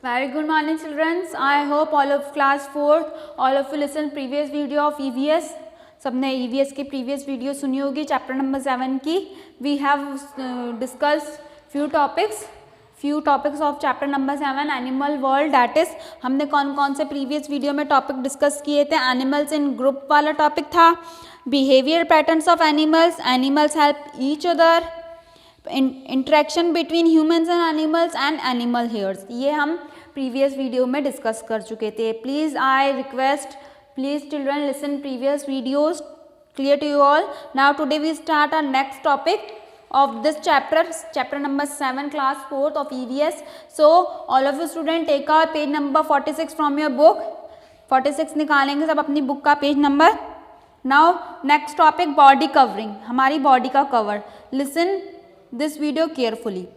Very good morning children. I hope all of class 4th, all of you listen previous video of EVS. सबने EVS की previous video सुनी होगी chapter number 7 की. We have discussed few topics of chapter number 7 animal world. That is हमने कौन कौन से previous video में topic discuss किए थे. Animals in group वाला topic था. Behavior patterns of animals. Animals help each other. Interaction between humans and animals and animal hairs, ये हम प्रीवियस वीडियो में डिस्कस कर चुके थे. Please I request, please children listen previous videos. Clear to you all. Now today we start our next topic of this chapter number 7 class 4th of EVS. So all of you student take our page number 46 from your book. 46 निकालेंगे सब अपनी book का page number. Now next topic body covering, हमारी body का cover. Listen this video carefully.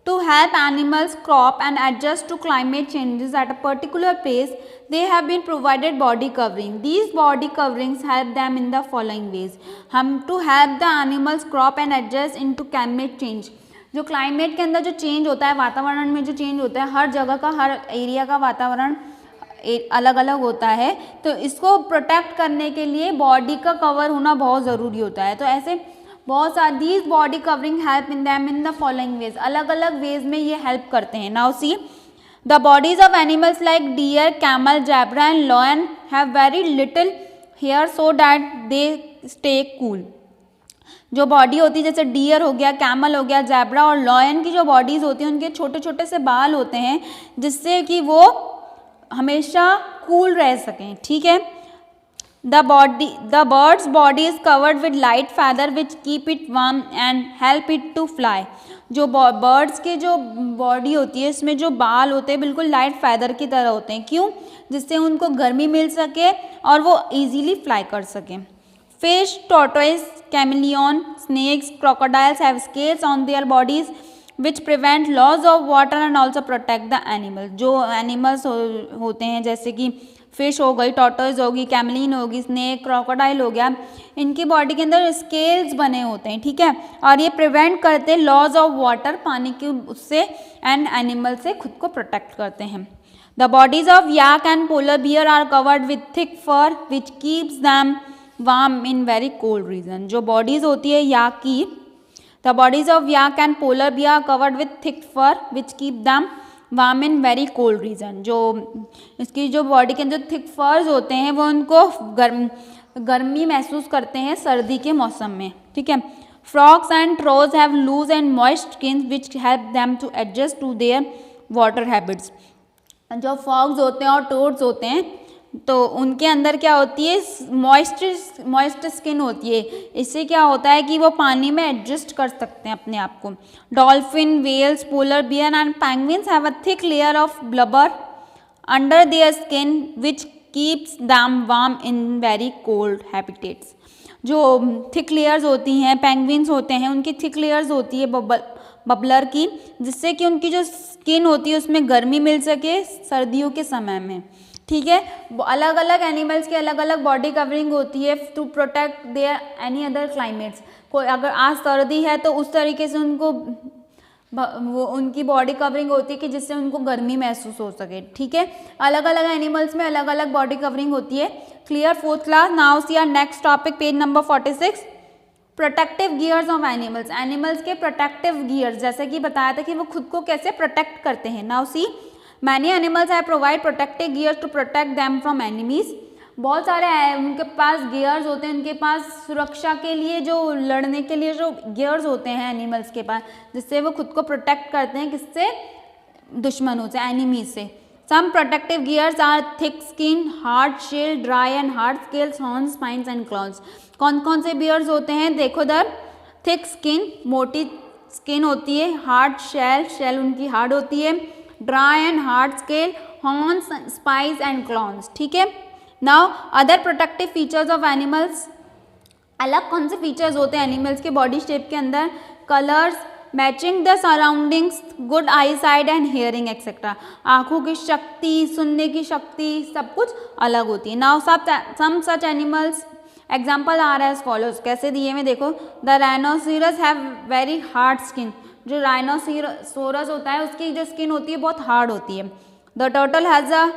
To help animals crop and adjust to climate changes at a particular place, they have been provided body covering. These body coverings help them in the following ways. हम to help the animals crop and adjust into climate change. जो climate के अंदर जो change होता है, वातावरण में जो चेंज होता है, हर जगह का, हर एरिया का वातावरण अलग अलग होता है, तो इसको प्रोटेक्ट करने के लिए बॉडी का कवर होना बहुत ज़रूरी होता है. तो ऐसे बहुत सारे these body covering help in them in the following ways, अलग अलग वेज में ये हेल्प करते हैं. Now see the bodies of animals like deer, camel, zebra and lion have very little hair so that they stay cool. जो body होती है, जैसे डियर हो गया, कैमल हो गया, जैब्रा और लॉयन की जो बॉडीज़ होती हैं, उनके छोटे छोटे से बाल होते हैं जिससे कि वो हमेशा कूल रह सकें. ठीक है. The bird's body is covered with light feather which keep it warm and help it to fly. जो बर्ड्स के जो बॉडी होती है, इसमें जो बाल होते हैं बिल्कुल लाइट फैदर की तरह होते हैं. क्यों? जिससे उनको गर्मी मिल सके और वो इजीली फ्लाई कर सकें. Fish, tortoise, chameleon, snakes, crocodiles have scales on their bodies which prevent loss of water and also protect the animal. जो एनिमल्स होते हैं जैसे कि फिश हो गई, टॉर्टोइस होगी, कैमलिन होगी, स्नेक, क्रोकोडाइल हो गया, इनकी बॉडी के अंदर स्केल्स बने होते हैं. ठीक है. और ये प्रिवेंट करते हैं लॉस ऑफ वाटर, पानी के उससे, एंड एनिमल से खुद को प्रोटेक्ट करते हैं. The bodies of yak and polar bear are covered with thick fur which keeps them warm in very cold region. जो बॉडीज होती है याक की, the bodies of yak and polar bear are covered with thick fur which keep them warm in very cold region. जो इसकी जो body के अंदर thick फर्स होते हैं वो उनको गर्मी महसूस करते हैं सर्दी के मौसम में. ठीक है. Frogs and toads have loose and moist skin which help them to adjust to their water habits. जो फ्रॉग्स होते हैं और टोड्स होते हैं, तो उनके अंदर क्या होती है, मॉइस्ट स्किन होती है. इससे क्या होता है कि वो पानी में एडजस्ट कर सकते हैं अपने आप को. Dolphin, whales, polar bear and penguins have a thick layer of blubber under their skin which keeps them warm in very cold habitats. जो थिक लेयर्स होती हैं, पेंगुइन्स होते हैं, उनकी थिक लेयर्स होती है बबलर की, जिससे कि उनकी जो स्किन होती है उसमें गर्मी मिल सके सर्दियों के समय में. ठीक है. अलग अलग एनिमल्स की अलग अलग बॉडी कवरिंग होती है to protect their any other climates. कोई अगर आज सर्दी है तो उस तरीके से उनको वो उनकी बॉडी कवरिंग होती है कि जिससे उनको गर्मी महसूस हो सके. ठीक है. अलग अलग एनिमल्स में अलग अलग बॉडी कवरिंग होती है. Clear 4th class. Now see our next topic, page number 46. Protective gears of animals. Animals के प्रोटेक्टिव गियर्स, जैसे कि बताया था कि वो खुद को कैसे प्रोटेक्ट करते हैं. Now C Many animals have provide protective gears to protect them from enemies. बहुत सारे उनके पास गियर्स होते हैं, उनके पास सुरक्षा के लिए, जो लड़ने के लिए जो गियर्स होते हैं एनिमल्स के पास, जिससे वो खुद को प्रोटेक्ट करते हैं. किससे? दुश्मनों से, एनिमीज से. Some protective gears are thick skin, hard shell, dry and hard scales, horns, spines and claws. कौन कौन से गियर्स होते हैं देखो दर. थिक स्किन, मोटी स्किन होती है. हार्ड शेल, शेल उनकी हार्ड होती है. Dry and hard scale, horns, spikes and claws. ठीक है. Now other protective features of animals. अलग कौन से फीचर्स होते हैं एनिमल्स के बॉडी शेप के अंदर? Colours, matching the surroundings, good I site and hearing etcetera. आँखों की शक्ति, सुनने की शक्ति, सब कुछ अलग होती है. Now some such animals example are as follows. कैसे दिए में देखो. The rhinoceros have very hard skin. जो राइनोसेरस होता है उसकी जो स्किन होती है बहुत हार्ड होती है. The turtle has a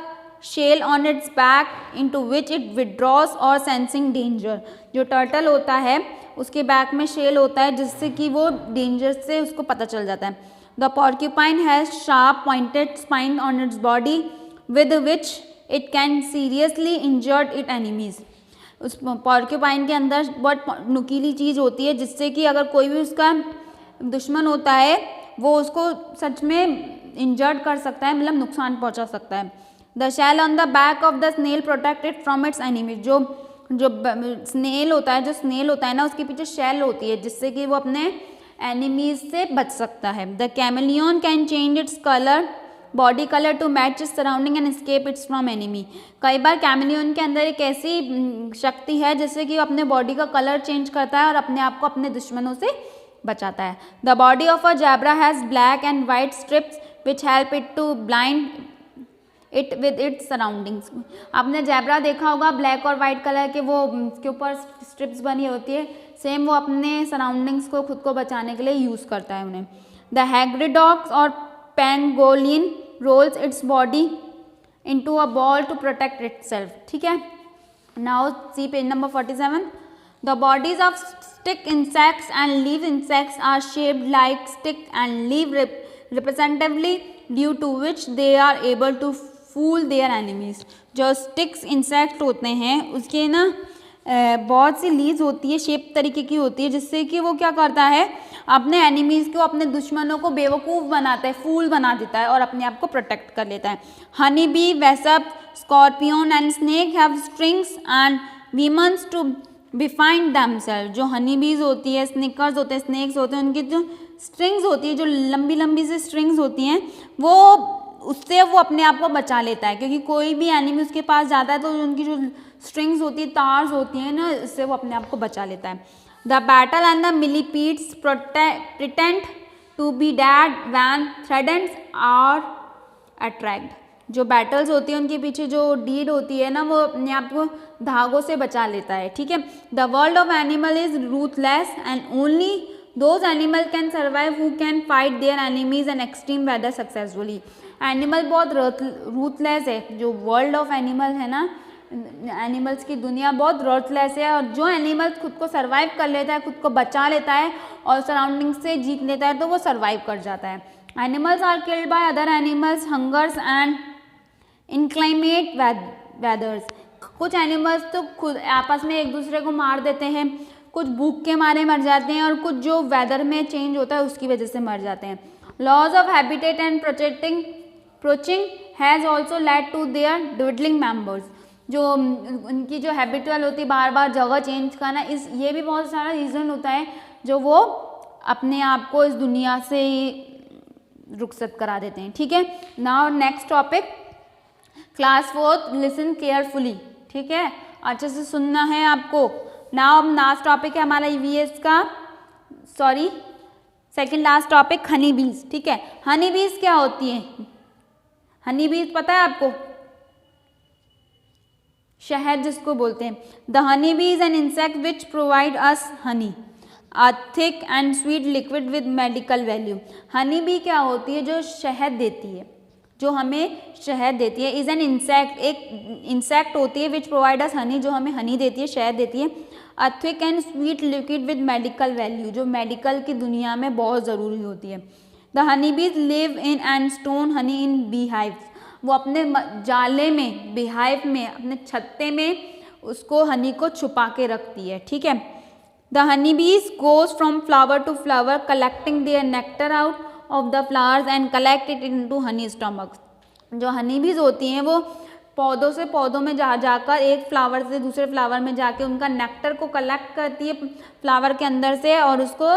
shell on its back into which it withdraws और सेंसिंग डेंजर। जो टर्टल होता है उसके बैक में शेल होता है जिससे कि वो डेंजर से उसको पता चल जाता है। The porcupine has sharp pointed spine on its body with which it can seriously injured it enemies. उस पॉर्क्यूपाइन के अंदर बहुत नुकीली चीज़ होती है जिससे कि अगर कोई भी उसका दुश्मन होता है वो उसको सच में इंजर्ड कर सकता है, मतलब नुकसान पहुंचा सकता है। The shell on the back of the snail protected from its enemies. जो स्नेल होता है ना, उसके पीछे शेल होती है जिससे कि वो अपने एनिमीज से बच सकता है। The chameleon can change its colour body colour to match its surrounding and escape its from enemy. कई बार कैमेलियन के अंदर एक ऐसी शक्ति है जिससे कि वो अपने बॉडी का कलर चेंज करता है और अपने आप को अपने दुश्मनों से बचाता है। The body of a zebra has black and white stripes which help it to blind it with its surroundings. आपने जैब्रा देखा होगा, ब्लैक और वाइट कलर के वो उसके ऊपर स्ट्रिप्स बनी होती है, सेम वो अपने सराउंडिंग्स को खुद को बचाने के लिए यूज़ करता है उन्हें। द हैग्रिडॉक्स और pangolin rolls its body into a ball to protect itself. ठीक है, now see page number 47। The bodies of stick insects and leaf insects are shaped like stick and leaf representatively due to which they are able to fool their enemies. जो sticks insect होते हैं उसके ना बहुत सी leaves होती है, shape तरीके की होती है, जिससे कि वो क्या करता है अपने एनिमीज को, अपने दुश्मनों को बेवकूफ़ बनाता है, फूल बना देता है और अपने आप को प्रोटेक्ट कर लेता है। Honey bee, wasp, scorpion and snake have stings and venoms to defend themselves. जो हनी बीज होती है, स्निकर्स होते हैं, स्नेक्स होते हैं, उनकी जो स्ट्रिंग्स होती है, जो लंबी लंबी सी स्ट्रिंग्स होती हैं, वो उससे वो अपने आप को बचा लेता है, क्योंकि कोई भी एनिमी उसके पास जाता है तो उनकी जो स्ट्रिंग्स होती है, तार्स होती हैं ना, इससे वो अपने आप को बचा लेता है। The beetle and the millipedes pretend to be dead when threatened or attacked. जो बैटल्स होती है उनके पीछे जो डीड होती है ना, वो अपने आप को धागों से बचा लेता है। ठीक है, the world of animal is ruthless and only those animal can survive who can fight their enemies and extreme weather successfully. Animal बहुत रूथलेस है, जो वर्ल्ड ऑफ एनिमल है ना, एनिमल्स की दुनिया बहुत रर्थलेस है, और जो एनिमल्स खुद को सर्वाइव कर लेता है, खुद को बचा लेता है और सराउंडिंग से जीत लेता है, तो वो सर्वाइव कर जाता है। Animals are killed by other animals, hungers and inclement weathers. कुछ एनिमल्स तो खुद आपस में एक दूसरे को मार देते हैं, कुछ भूख के मारे मर जाते हैं, और कुछ जो वेदर में चेंज होता है उसकी वजह से मर जाते हैं। Loss of habitat and poaching has also led to their dwindling numbers. जो उनकी जो हैबिचुअल होती है, बार बार जगह चेंज करना, ये भी बहुत सारा रीज़न होता है जो वो अपने आप को इस दुनिया से रुखसत करा देते हैं। ठीक है, now next topic class 4, listen carefully. ठीक है, अच्छे से सुनना है आपको। नाउ लास्ट टॉपिक है हमारा ईवीएस का, sorry second last topic, Honey बीज। ठीक है, हनी बीज क्या होती है? हनी बीज पता है आपको? शहद जिसको बोलते हैं। The honey bee is an insect which provide us Honey, a thick and sweet liquid with medical value. Honey bee क्या होती है? जो शहद देती है, जो हमें शहद देती है। इज एन इंसेक्ट, एक इंसेक्ट होती है विच प्रोवाइड अस हनी, जो हमें हनी देती है, शहद देती है। A thick and sweet liquid with medical value, जो मेडिकल की दुनिया में बहुत ज़रूरी होती है। द हनी बीज live in and stone Honey in bee hives. वो अपने जाले में, बिहाइव में, अपने छत्ते में उसको हनी को छुपा के रखती है। ठीक है, the honey bees goes from flower to flower collecting their nectar out of the flowers and collect it into honey stomach. जो हनी बीज होती हैं वो पौधों से पौधों में जाकर एक फ्लावर से दूसरे फ्लावर में जाके उनका नेक्टर को कलेक्ट करती है फ्लावर के अंदर से, और उसको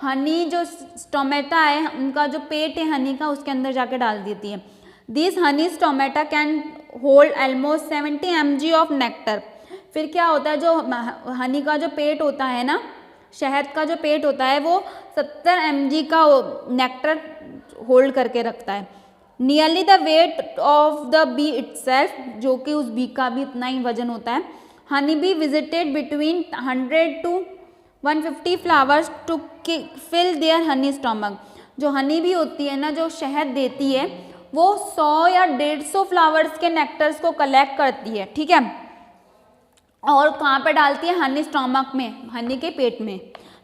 हनी जो स्टोमेटा है, उनका जो पेट है हनी का, उसके अंदर जाके डाल देती है। These honey stomata can hold almost 70 mg of nectar। फिर क्या होता है, जो हनी का जो पेट होता है ना, शहद का जो पेट होता है, वो 70 mg का नेक्टर होल्ड करके रखता है। Nearly the weight of the bee itself, जो कि उस बी का भी इतना ही वजन होता है। Honey bee visited between 100 to 150 flowers to fill their honey stomach. जो हनी बी होती है ना, जो शहद देती है, वो 100 या 150 फ्लावर्स के नेक्टर्स को कलेक्ट करती है, ठीक है, और कहाँ पे डालती है, हनी स्टोमक में, हनी के पेट में।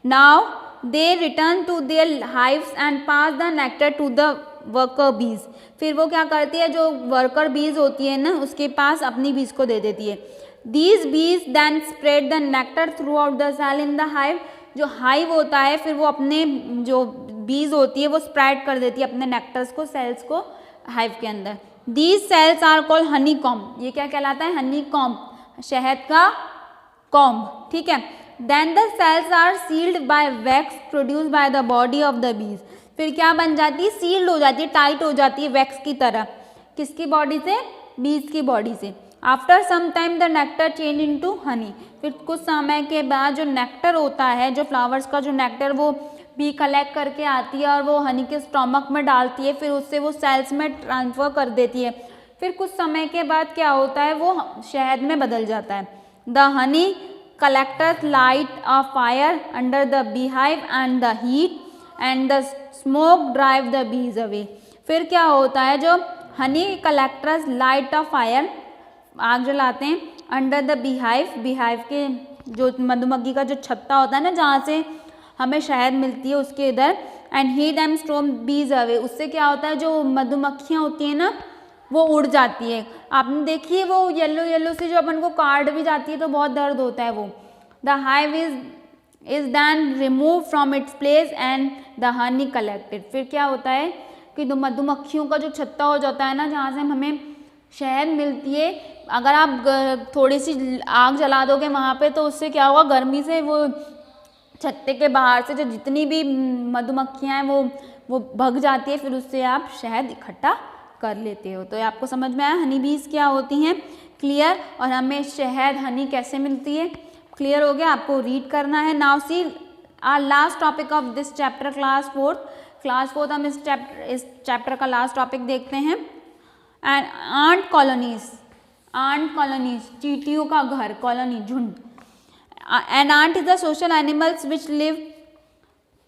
Now they return to their hives and pass the nectar to the worker bees. फिर वो क्या करती है, जो वर्कर बीज होती है ना, उसके पास अपनी बीज को दे देती है। These bees then spread the nectar throughout the cell in the hive. जो हाइव होता है फिर वो अपने जो बीज होती है वो स्प्रेड कर देती है अपने नेक्टर्स को, सेल्स को हाइव के अंदर। These cells are called honeycomb. ये क्या कहलाता है, हनी कॉम्ब, शहद का कॉम्ब, ठीक है। Then the cells are sealed by wax produce by the body of the bees. फिर क्या बन जाती है, सील्ड हो जाती है, टाइट हो जाती है वैक्स की तरह। किसकी बॉडी से, बीज की बॉडी से। After some time the nectar change into honey. फिर कुछ समय के बाद जो नेक्टर होता है, जो फ्लावर्स का जो नेक्टर वो बी कलेक्ट करके आती है और वो हनी के स्टोमक में डालती है, फिर उससे वो सेल्स में ट्रांसफ़र कर देती है। फिर कुछ समय के बाद क्या होता है, वो शहद में बदल जाता है। The honey collectors light a fire under the beehive and the heat and the smoke drive the bees away. फिर क्या होता है, जो honey collectors light a fire, आग जलाते हैं, अंडर द बीहाइव, बीहाइव के जो मधुमक्खी का जो छत्ता होता है ना, जहाँ से हमें शहद मिलती है, उसके इधर, एंड हीट एंड स्टोम बीज अवे। उससे क्या होता है, जो मधुमक्खियाँ होती हैं ना वो उड़ जाती है। आपने देखी है वो येलो येलो से जो अपन को काट भी जाती है तो बहुत दर्द होता है वो। The hive is then remove from its place and the honey collected. फिर क्या होता है कि मधुमक्खियों का जो छत्ता हो जाता है ना, जहाँ से हमें शहद मिलती है, अगर आप थोड़ी सी आग जला दोगे वहाँ पे तो उससे क्या होगा, गर्मी से वो छत्ते के बाहर से जो जितनी भी मधुमक्खियाँ हैं वो भग जाती है, फिर उससे आप शहद इकट्ठा कर लेते हो। तो ये आपको समझ में आया हनी बीज क्या होती हैं, क्लियर। और हमें शहद हनी कैसे मिलती है, क्लियर हो गया। आपको रीड करना है। Now see our last topic of this chapter, class fourth हम इस चैप्टर का लास्ट टॉपिक देखते हैं। एंड आंट कॉलोनीज, चींटियों का घर, कॉलोनी, झुंड। An ant is the social animals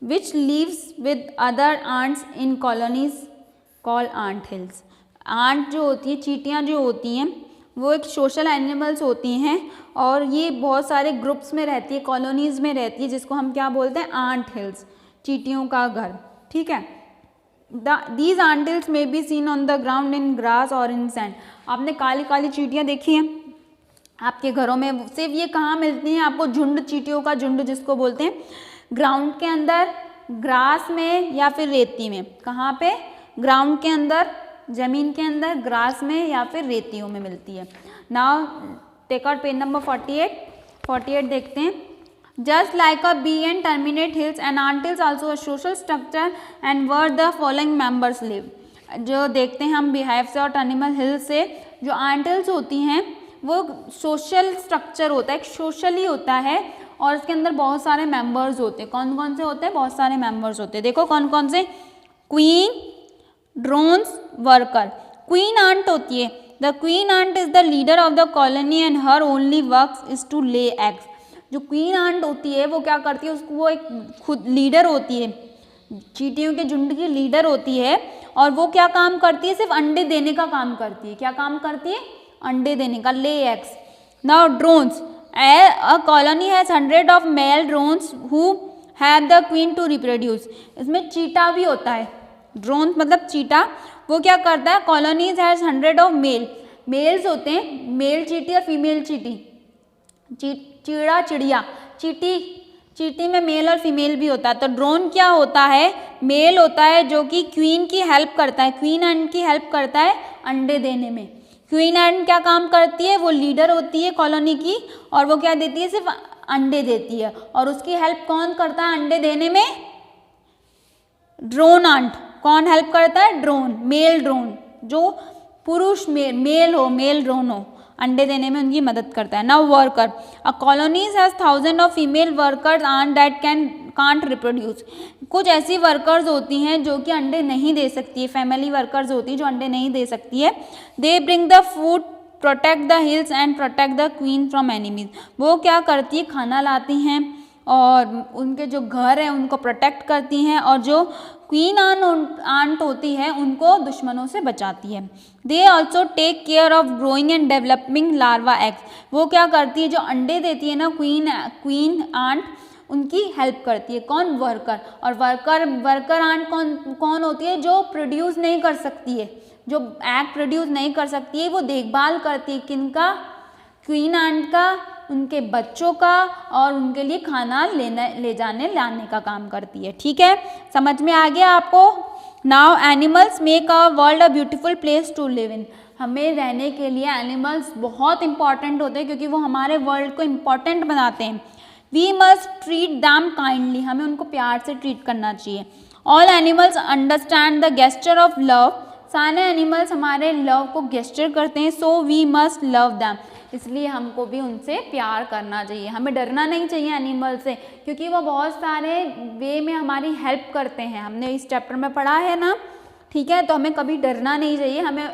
which lives with other ants in colonies call ant hills. Ant जो होती है, चींटियाँ जो होती हैं, वो एक सोशल एनिमल्स होती हैं और ये बहुत सारे ग्रुप्स में रहती है, कॉलोनीज़ में रहती है, जिसको हम क्या बोलते हैं, आंट हिल्स, चींटियों का घर, ठीक है। These ant hills may be seen on the ground in grass और इन सैंड। आपने काली काली चींटियाँ देखी हैं आपके घरों में, सिर्फ ये कहाँ मिलती हैं आपको, झुंड, चींटियों का झुंड जिसको बोलते हैं, ग्राउंड के अंदर, ग्रास में या फिर रेती में। कहाँ पे, ग्राउंड के अंदर, जमीन के अंदर, ग्रास में या फिर रेतियों में मिलती है। Now take out page number 48 देखते हैं। Just like a bee and terminate hills and ant hills also a social structure and where the following members live. जो देखते हैं हम बीहाइव से और टर्मिनल हिल्स से, जो आंट हिल्स होती हैं वो सोशल स्ट्रक्चर होता है, एक सोशली होता है और उसके अंदर बहुत सारे मेंबर्स होते हैं। कौन कौन से होते हैं, बहुत सारे मेंबर्स होते हैं। देखो कौन कौन से, queen, drones, worker. Queen ant होती है, the queen ant is the leader of the colony and her only work is to lay eggs. जो क्वीन आंट होती है वो क्या करती है, उसको वो एक खुद लीडर होती है, चींटियों के झुंड की लीडर होती है और वो क्या काम करती है, सिर्फ अंडे देने का काम करती है। क्या काम करती है, अंडे देने का, lay eggs. Now drones, a colony has 100 of male drones who have the queen to reproduce. इसमें चीटा भी होता है, ड्रोन मतलब चीटा, वो क्या करता है, कॉलोनीज हैज 100 ऑफ मेल्स होते हैं, मेल चीटी और फीमेल चीटी, चीड़ा, चिड़िया, चीटी में मेल और फीमेल भी होता है। तो ड्रोन क्या होता है, मेल होता है जो कि क्वीन की हेल्प करता है, क्वीन एंड की हेल्प करता है अंडे देने में। क्वीन एंड क्या काम करती है, वो लीडर होती है कॉलोनी की और वो क्या देती है, सिर्फ अंडे देती है। और उसकी हेल्प कौन करता है अंडे देने में, ड्रोन आंट। कौन हेल्प करता है, ड्रोन, मेल ड्रोन, जो पुरुष मेल हो, मेल ड्रोन हो, अंडे देने में उनकी मदद करता है। Now worker, a colonies has 1000 of female workers and that can't reproduce. कुछ ऐसी वर्कर्स होती हैं जो कि अंडे नहीं दे सकती है, फैमिली वर्कर्स होती है जो अंडे नहीं दे सकती है। They bring the food, protect the hills and protect the queen from enemies. वो क्या करती है, खाना लाती हैं और उनके जो घर हैं उनको प्रोटेक्ट करती हैं और जो क्वीन आंट होती है उनको दुश्मनों से बचाती है। They also take care of growing and developing larva eggs, वो क्या करती है, जो अंडे देती है ना क्वीन आंट, उनकी हेल्प करती है। कौन? वर्कर। और वर्कर आंट कौन होती है? जो प्रोड्यूस नहीं कर सकती है, जो एग प्रोड्यूस नहीं कर सकती है, वो देखभाल करती है किनका? क्वीन आंट का, उनके बच्चों का, और उनके लिए खाना लाने का काम करती है। ठीक है, समझ में आ गया आपको? Now animals make our world a beautiful place to live in, हमें रहने के लिए एनिमल्स बहुत इंपॉर्टेंट होते हैं क्योंकि वो हमारे वर्ल्ड को इम्पॉर्टेंट बनाते हैं। We must treat them kindly, हमें उनको प्यार से ट्रीट करना चाहिए। All animals understand the gesture of love, सारे एनिमल्स हमारे लव को गेस्चर करते हैं। So we must love them, इसलिए हमको भी उनसे प्यार करना चाहिए। हमें डरना नहीं चाहिए एनिमल से, क्योंकि वो बहुत सारे वे में हमारी हेल्प करते हैं, हमने इस चैप्टर में पढ़ा है ना। ठीक है, तो हमें कभी डरना नहीं चाहिए, हमें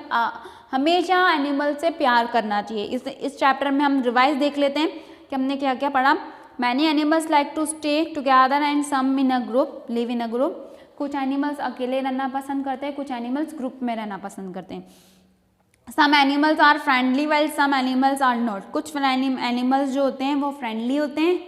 हमेशा एनिमल से प्यार करना चाहिए। इस चैप्टर में हम रिवाइज देख लेते हैं कि हमने क्या क्या पढ़ा। Many animals like to stay together and some in a group, live in a group, कुछ एनिमल्स अकेले रहना पसंद करते हैं, कुछ एनिमल्स ग्रुप में रहना पसंद करते हैं। Some animals are friendly while some animals are not, कुछ एनिमल्स जो होते हैं वो फ्रेंडली होते हैं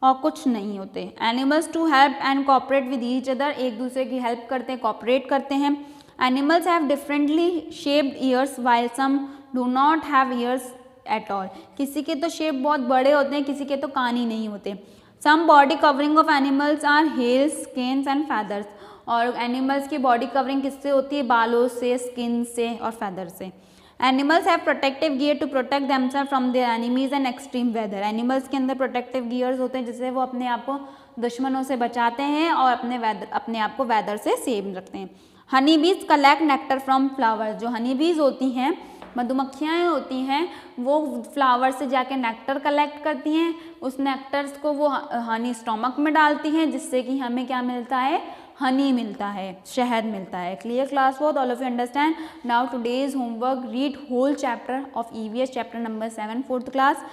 और कुछ नहीं होते। Animals to help and cooperate with each other, एक दूसरे की हेल्प करते हैं, कोऑपरेट करते हैं। Animals have differently shaped ears while some do not have ears at all, किसी के तो शेप बहुत बड़े होते हैं, किसी के तो कान ही नहीं होते। Some body covering of animals are hairs, skins and feathers, और एनिमल्स की बॉडी कवरिंग किससे होती है? बालों से, स्किन से और फैदर से। Animals have protective gear to protect themselves from their enemies and extreme weather, animals के अंदर प्रोटेक्टिव गियर्स होते हैं जिससे वो अपने आप को दुश्मनों से बचाते हैं और अपने आप को वेदर से सेव रखते हैं। हनी बीज कलेक्ट नेक्टर फ्रॉम फ्लावर्स, जो हनी बीज होती हैं, मधुमक्खियाँ होती हैं, वो फ्लावर से जाके नेक्टर कलेक्ट करती हैं, उस नेक्टर्स को वो हनी स्टोमक में डालती हैं, जिससे कि हमें क्या मिलता है? हनी मिलता है, शहद मिलता है। Clear class fourth, all of you understand? Now today's homework, read whole chapter of EVS, chapter number 7 fourth class.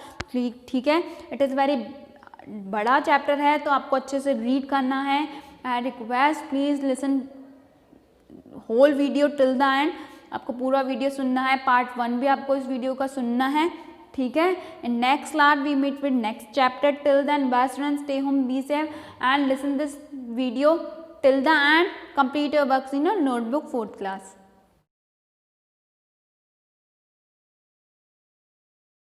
ठीक है, इट इज़ वेरी बड़ा चैप्टर है तो आपको अच्छे से रीड करना है। I request please listen whole video till the end, आपको पूरा वीडियो सुनना है, पार्ट 1 भी आपको इस वीडियो का सुनना है। ठीक है, in next class we meet with next chapter. Till then bye students, stay home, be safe and listen this video till the end. Complete your works in your notebook 4th class.